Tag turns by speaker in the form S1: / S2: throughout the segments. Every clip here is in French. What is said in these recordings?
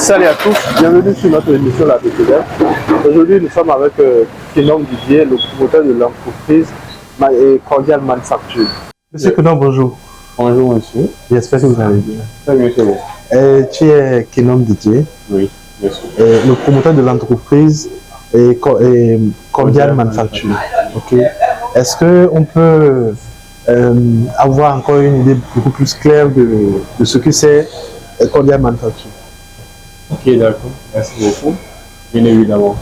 S1: Salut à tous, bienvenue sur notre émission La Découverte. Aujourd'hui, nous sommes avec Kenom Didier, le promoteur de l'entreprise Cordial Manufacture. Monsieur Kenom, bonjour.
S2: Bonjour monsieur.
S1: J'espère que vous allez bien.
S2: Très bien, c'est bon.
S1: Tu es Kenom Didier,
S2: Oui, monsieur.
S1: le promoteur de l'entreprise Cordial Manufacture. Ok. Est-ce qu'on peut avoir encore une idée beaucoup plus claire de ce que c'est Cordial Manufacture?
S2: Ok, d'accord. Merci beaucoup. Bien évidemment.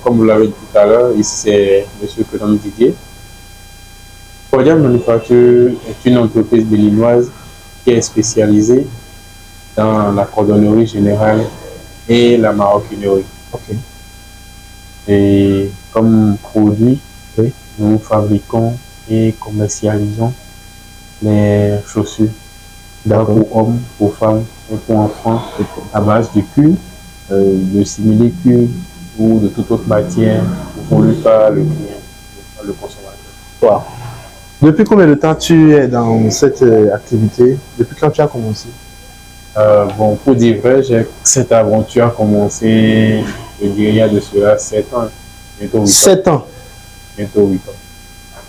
S2: Comme vous l'avez dit tout à l'heure, ici c'est monsieur Kenom Didier. Cordial Manufacture est une entreprise béninoise qui est spécialisée dans la cordonnerie générale et la maroquinerie.
S1: Ok.
S2: Et comme produit,
S1: Oui.
S2: nous fabriquons et commercialisons les chaussures. Pour hommes, pour femmes et pour enfants, à base de cuir, de simili-cuir ou de toute autre matière voulue par le client, le consommateur.
S1: Wow. Depuis combien de temps tu es dans cette activité? Depuis quand tu as commencé?
S2: Bon, pour dire vrai, cette aventure a commencé, je dirais, il y a de cela 7 ans, bientôt 8 ans.
S1: 7 ans.
S2: Bientôt 8 ans.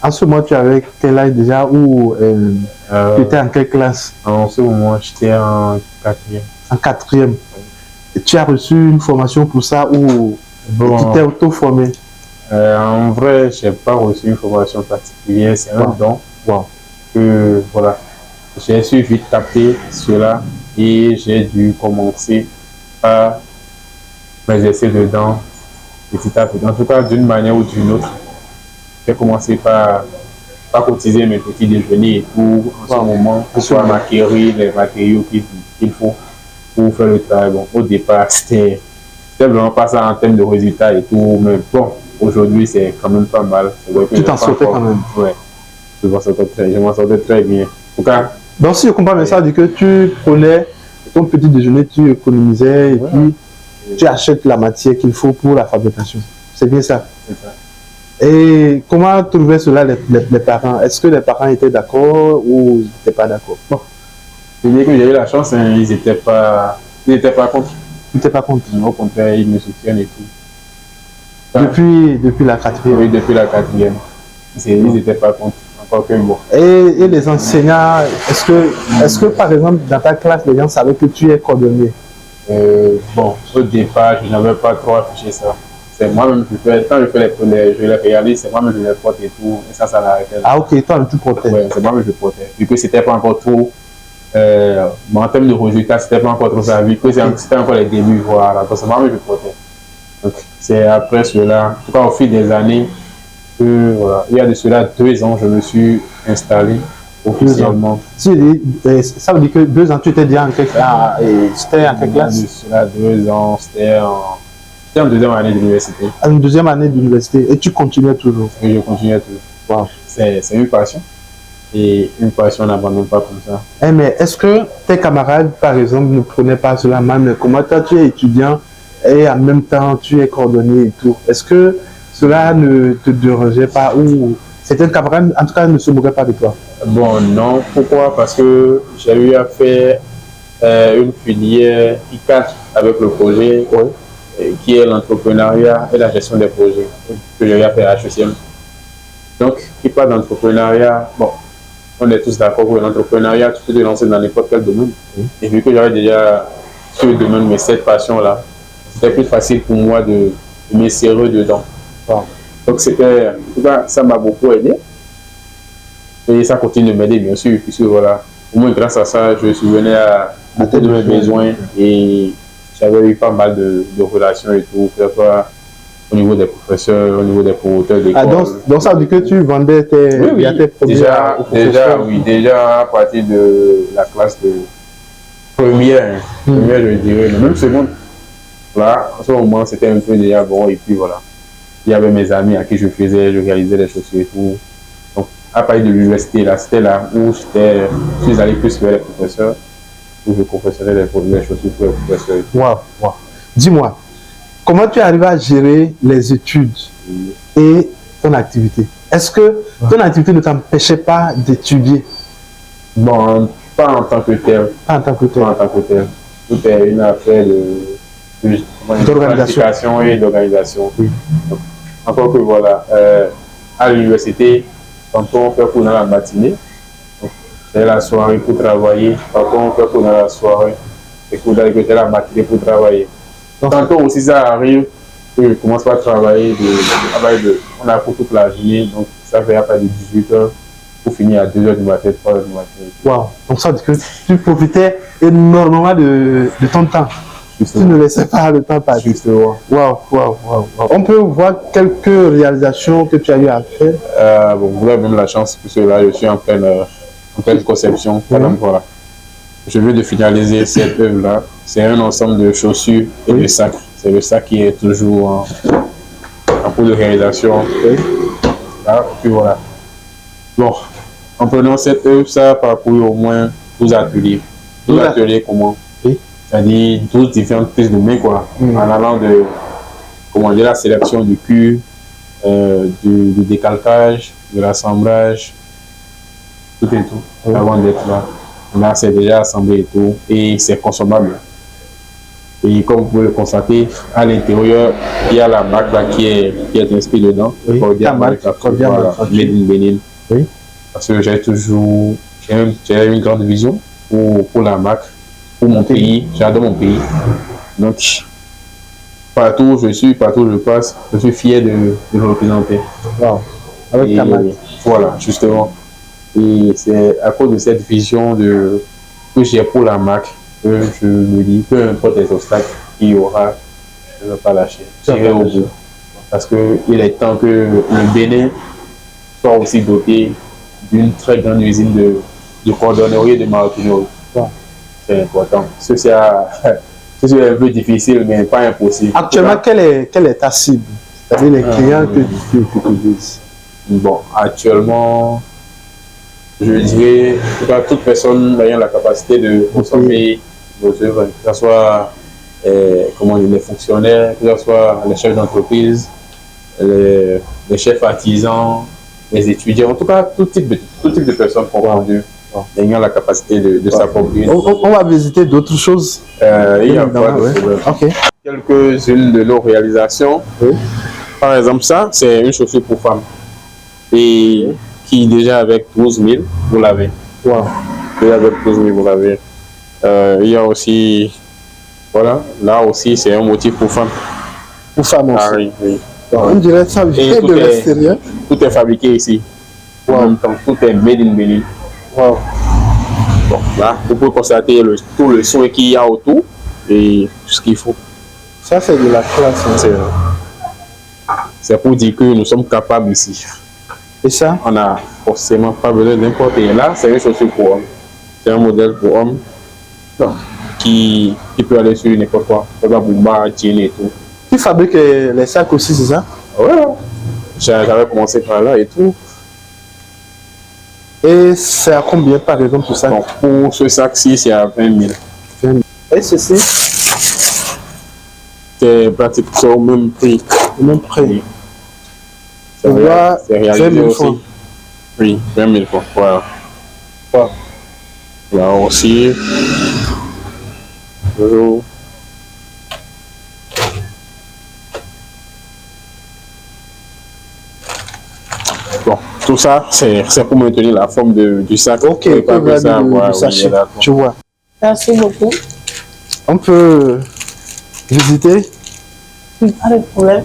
S1: En ce moment, tu avais quel âge déjà ou tu étais en quelle classe?
S2: En ce moment, j'étais en 4e.
S1: En 4e. Et tu as reçu une formation pour ça ou tu t'es auto-formé?
S2: En vrai, je n'ai pas reçu une formation particulière, c'est un don. Que voilà, j'ai su vite capter cela et j'ai dû commencer à m'exercer dedans petit à petit. En tout cas, d'une manière ou d'une autre. J'ai commencé par cotiser mes petits déjeuners et tout en ce moment pour pouvoir m'acquérir les matériaux qu'il faut pour faire le travail. Bon, au départ, c'était vraiment pas ça en termes de résultats et tout, mais bon, aujourd'hui, c'est quand même pas mal.
S1: Tu t'en sortais quand même?
S2: Ouais, je m'en sortais très bien. En tout cas.
S1: Donc, si je comprends bien, ça veut dire que tu prenais ton petit déjeuner, tu économisais et puis tu achètes la matière qu'il faut pour la fabrication. C'est bien ça?
S2: C'est ça.
S1: Et comment trouvaient cela les parents? Est-ce que les parents étaient d'accord ou ils n'étaient pas d'accord?
S2: Bon, je dis que j'ai eu la chance, hein, ils n'étaient pas contre.
S1: Ils n'étaient pas contre?
S2: Au contraire, ils me soutiennent et tout.
S1: Depuis la 4e?
S2: Oui, depuis la 4e. Ils n'étaient pas contre. Encore que bon.
S1: Et les enseignants, est-ce que par exemple dans ta classe, les gens savaient que tu es cordonnier?
S2: Bon, au départ, je n'avais pas trop affiché ça. C'est moi-même qui fais, quand je fais je les réalise, c'est moi-même qui les porte et tout, et ça l'arrêtait.
S1: Ah ok, toi tu portais.
S2: Oui, c'est moi-même qui portais. Vu que c'était pas encore trop, en termes de résultats, c'était pas encore trop ça, vu que c'était encore les débuts, voilà, donc c'est moi-même qui portais. Donc c'est après cela, en tout cas au fil des années, que voilà, il y a de cela 2 ans, je me suis installé officiellement.
S1: Ça veut dire que 2 ans, tu étais déjà en quelle classe? C'était en quelle classe?
S2: De cela 2 ans, c'était en 2e année d'université.
S1: En 2e année d'université. Et tu continuais toujours?
S2: Oui, je continuais toujours.
S1: Wow.
S2: C'est une passion. Et une passion, on n'abandonne pas comme ça.
S1: Mais est-ce que tes camarades, par exemple, ne prenaient pas cela mal? Comment toi, tu es étudiant et en même temps, tu es cordonnier et tout. Est-ce que cela ne te dérangeait pas ou certains camarades, en tout cas, ne se moquaient pas de toi?
S2: Bon, non. Pourquoi? Parce que j'ai eu à faire une filière I4 avec le projet. Qui est l'entrepreneuriat et la gestion des projets que j'ai eu à faire à HECM. Donc, qui parle d'entrepreneuriat, bon, on est tous d'accord que l'entrepreneuriat, tu peux te lancer dans n'importe quel domaine. Et vu que j'avais déjà sur le domaine, mais cette passion-là, c'était plus facile pour moi de m'insérer dedans. Donc, c'était, en tout cas, ça m'a beaucoup aidé. Et ça continue de m'aider, bien sûr, puisque voilà, au moins grâce à ça, je subvenais à beaucoup de mes besoins et j'avais eu pas mal de relations et tout, que ce soit au niveau des professeurs, au niveau des promoteurs d'école.
S1: Donc ça veut dire que tu vendais tes produits
S2: déjà à partir de la classe de première, je dirais, même seconde. Là, en ce moment, c'était un peu déjà bon, et puis voilà. Il y avait mes amis à qui je réalisais des chaussures et tout. Donc, à partir de l'université, là, c'était là où je suis allé plus vers les professeurs. Où je confectionnais les chaussures pour les professeurs.
S1: Wow. Dis-moi, comment tu arrives à gérer les études et ton activité? Est-ce que ton activité ne t'empêchait pas d'étudier?
S2: Bon, pas en tant que tel.
S1: Pas en tant que tel.
S2: tout est une affaire
S1: d'organisation
S2: et d'organisation.
S1: Oui.
S2: Encore que voilà, à l'université, tantôt on fait cours dans la matinée, c'est la soirée pour travailler, tantôt on fait cours dans la soirée, c'est cours dans la matinée pour travailler. Tantôt aussi ça arrive, que je commence pas à travailler, on a cours toute la journée, donc ça fait à partir de 18h pour finir à 2h du matin, 3h du matin.
S1: Waouh, donc ça veut dire que tu profitais énormément de ton temps. Justement. Tu ne laissais pas le temps passer.
S2: Justement.
S1: Waouh. On peut voir quelques réalisations que tu as eu à faire.
S2: Bon, vous avez même la chance, puisque là, je suis en pleine conception. Voilà. Je viens de finaliser cette œuvre-là. C'est un ensemble de chaussures et de sacs. C'est le sac qui est toujours en cours de réalisation. Là, puis voilà. Bon, en prenant cette œuvre, ça a parcouru au moins 12 ateliers. 12 ateliers comment? C'est-à-dire 12 différentes prises de main, quoi. En allant de, comment dire, la sélection du cul, du décalcage, de l'assemblage, tout et tout, avant d'être là. Là, c'est déjà assemblé et tout, et c'est consommable. Et comme vous pouvez le constater, à l'intérieur, il y a la marque là qui est inscrite dedans.
S1: Oui, la marque,
S2: voilà, Made in Benin.
S1: Oui.
S2: Parce que j'ai une grande vision pour la marque, pour mon pays. J'adore mon pays. Donc, partout où je suis, partout où je passe, je suis fier de le représenter.
S1: Wow. Avec ta marque.
S2: Voilà, justement. Et c'est à cause de cette vision que j'ai pour la marque que je me dis, peu importe les obstacles qu'il y aura, je ne vais pas lâcher. J'irai au bout. Parce qu'il est temps que le Bénin soit aussi doté d'une très grande usine de cordonnerie et de maroquinerie. Wow. C'est important. C'est un peu difficile, mais pas impossible.
S1: Actuellement, quelle est ta cible? C'est-à-dire les clients que tu utilises?
S2: Bon, actuellement, je dirais que toute personne ayant la capacité de consommer nos œuvres, que ce soit les fonctionnaires, que ce soit les chefs d'entreprise, les chefs artisans, les étudiants, en tout cas tout type de personnes confondues, ayant la capacité de s'approprier.
S1: On va visiter d'autres choses.
S2: Il y a pas de problème.
S1: Okay.
S2: Quelques-unes de nos réalisations. Oui. Par exemple, ça, c'est une chaussure pour femmes. Et qui déjà avec 12 000, vous l'avez.
S1: Wow.
S2: Déjà avec 12 000, vous l'avez. Il y a aussi, voilà, là aussi, c'est un motif pour femmes.
S1: Pour femmes aussi.
S2: Ah, oui, oui.
S1: On dirait ça vient de l'extérieur.
S2: Tout est fabriqué ici. Wow. En même temps, tout est made in Benin.
S1: Wow.
S2: Bon, là, vous pouvez constater tout le soin qu'il y a autour et tout ce qu'il faut.
S1: Ça, c'est de la classe.
S2: C'est pour dire que nous sommes capables ici.
S1: Et ça?
S2: On n'a forcément pas besoin d'importer. Là, c'est une chaussure pour homme. C'est un modèle pour homme qui peut aller sur n'importe quoi. Par exemple, Boumba, Tien et tout.
S1: Tu fabriques les sacs aussi, c'est ça?
S2: Ouais. J'avais commencé par là et tout.
S1: Et c'est à combien par exemple tout ça?
S2: Donc, pour ce sac-ci, c'est à 20 000.
S1: Et ceci?
S2: C'est pratiquement au même prix.
S1: Au même prix.
S2: C'est réalisé aussi. Oui, 20 000 fois. Voilà.
S1: Wow.
S2: Là aussi. Bon, tout ça, c'est pour maintenir la forme du sac.
S1: Ok,
S2: pas que ça,
S1: du sachet. Tu vois.
S3: Merci beaucoup.
S1: On peut visiter?
S3: Oui, pas de problème.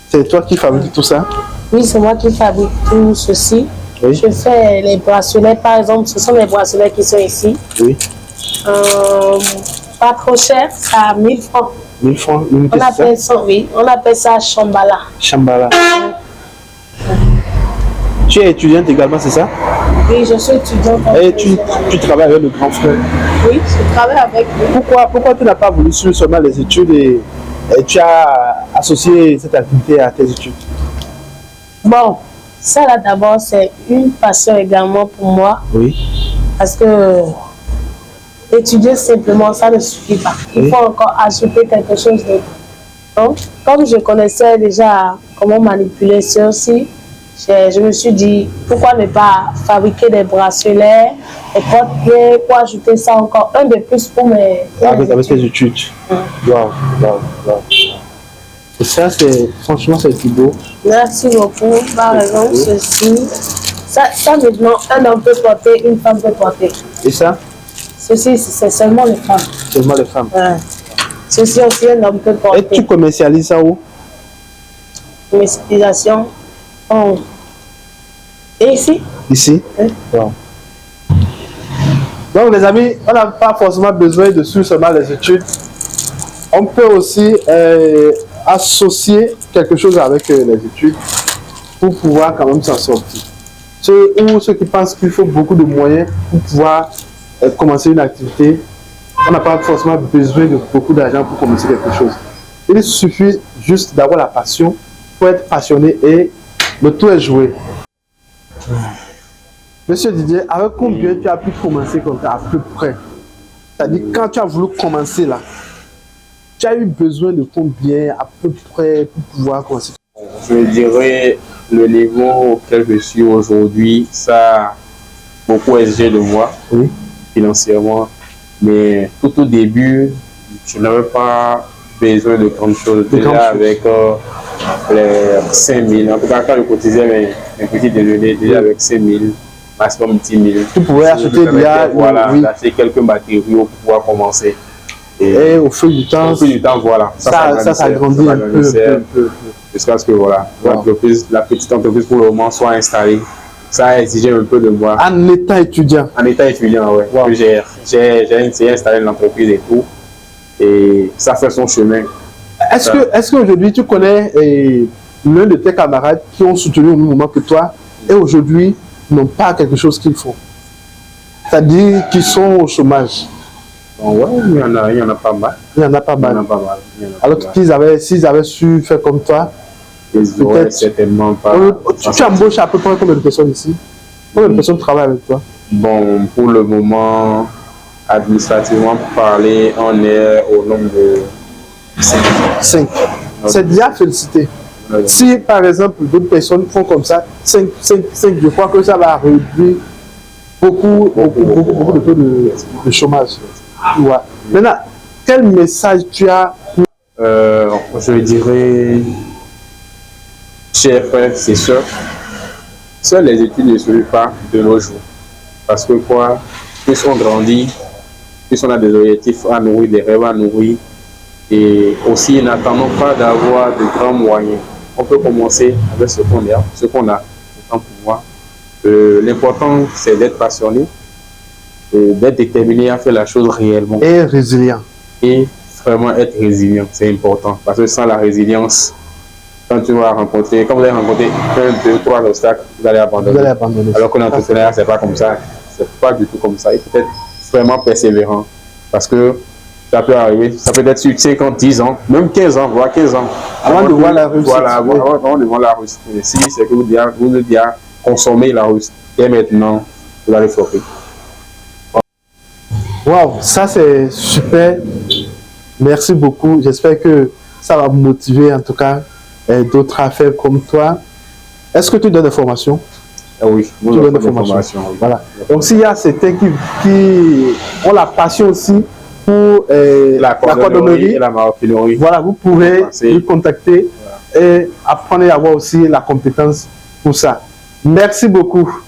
S1: C'est toi qui fabriques tout ça?
S3: Oui, c'est moi qui fabrique tout ceci. Oui. Je fais les bracelets, par exemple, ce sont les bracelets qui sont ici.
S1: Oui.
S3: Pas trop cher, ça a 1000 francs.
S1: 1000 francs,
S3: on appelle ça, oui, on appelle ça Shambhala.
S1: Shambhala. Tu es étudiante également, c'est ça?
S3: Oui, je suis étudiante.
S1: Et tu travailles avec le grand frère?
S3: Oui, je travaille avec lui.
S1: Pourquoi tu n'as pas voulu suivre seulement les études et tu as associé cette activité à tes études?
S3: Bon, ça là d'abord, c'est une passion également pour moi.
S1: Oui.
S3: Parce que étudier simplement, ça ne suffit pas. Il faut encore ajouter quelque chose d'autre. Donc, comme je connaissais déjà comment manipuler ceci, je me suis dit, pourquoi ne pas fabriquer des bracelets, des porte-clés, pour ajouter ça encore un de plus pour mes
S1: avec tes études. Waouh, waouh, waouh. Et ça, franchement, c'est tout beau.
S3: Merci beaucoup. Par exemple, ceci, ça maintenant, un homme peut porter, une femme peut porter.
S1: Et ça?
S3: Ceci, c'est seulement les femmes.
S1: Seulement les femmes.
S3: Ceci aussi, un homme peut porter.
S1: Et tu commercialises ça où?
S3: Commercialisation. Oh. Et ici?
S1: Ici? Oui. Wow. Donc, les amis, on n'a pas forcément besoin de suivre seulement les études. On peut aussi associer quelque chose avec les études pour pouvoir quand même s'en sortir. Ceux qui pensent qu'il faut beaucoup de moyens pour pouvoir commencer une activité, on n'a pas forcément besoin de beaucoup d'argent pour commencer quelque chose. Il suffit juste d'avoir la passion, pour être passionné et le tout est joué. Monsieur Didier, avec combien tu as pu commencer comme ça à peu près? C'est-à-dire quand tu as voulu commencer là, tu as eu besoin de combien à peu près pour pouvoir commencer?
S2: Je dirais le niveau auquel je suis aujourd'hui, ça a beaucoup exigé de moi, oui, financièrement. Mais tout au début, je n'avais pas besoin de grandes choses. Déjà avec les 5 000, en tout cas quand je cotisais mes petits déjeuners, déjà avec 5 000, maximum 10 000.
S1: Tu pouvais acheter déjà,
S2: voilà, oui, acheter quelques matériaux pour pouvoir commencer.
S1: Et au fil du temps,
S2: voilà.
S1: Ça grandit un peu.
S2: Jusqu'à ce que voilà, la petite entreprise pour le moment soit installée. Ça a exigé un peu de moi.
S1: En état étudiant? En
S2: état étudiant, oui. Wow. J'ai installé l'entreprise et tout. Et ça fait son chemin.
S1: Est-ce qu'aujourd'hui tu connais l'un de tes camarades qui ont soutenu au même moment que toi et aujourd'hui n'ont pas quelque chose qu'ils font? C'est-à-dire qu'ils sont au chômage?
S2: Oui, il y en a pas mal.
S1: Il y en a pas mal. Alors s'ils avaient su faire comme toi,
S2: peut-être certainement pas.
S1: Tu embauches à peu près combien de personnes ici? Combien de personnes travaillent avec toi?
S2: Bon, pour le moment, administrativement parler, on est au nombre de
S1: 5. C'est déjà félicité. Si par exemple d'autres personnes font comme ça, 5, je crois que ça va réduire beaucoup de taux de chômage. Ouais. Maintenant, quel message tu as?
S2: Je dirais, chers frères, c'est sûr, seules les études ne suivent pas de nos jours. Parce que quoi, plus on grandit, plus on a des objectifs à nourrir, des rêves à nourrir. Et aussi, n'attendons pas d'avoir de grands moyens. On peut commencer avec ce qu'on a. Autant pour moi. L'important, c'est d'être passionné, d'être déterminé à faire la chose réellement.
S1: Et résilient.
S2: Et vraiment être résilient, c'est important. Parce que sans la résilience, quand vous allez rencontrer 1, 2, 3 obstacles, vous allez abandonner. Alors que l'entrepreneuriat, c'est pas comme ça. C'est pas du tout comme ça. Il faut être vraiment persévérant. Parce que ça peut arriver, ça peut être sur 5 ans, 10 ans, même 15 ans, voire 15 ans.
S1: Avant de voir la réussite.
S2: Voilà, avant de voir la réussite. Si c'est que vous devez consommer la réussite. Et maintenant, vous allez flopper.
S1: Waouh, ça c'est super. Merci beaucoup. J'espère que ça va motiver en tout cas d'autres à faire comme toi. Est-ce que tu donnes des formations?
S2: Oui,
S1: tu donnes des formations. Oui. Voilà. Donc s'il y a certains qui ont la passion aussi pour la cordonnerie
S2: et la maroquinerie,
S1: voilà, vous pouvez nous contacter et apprendre à avoir aussi la compétence pour ça. Merci beaucoup.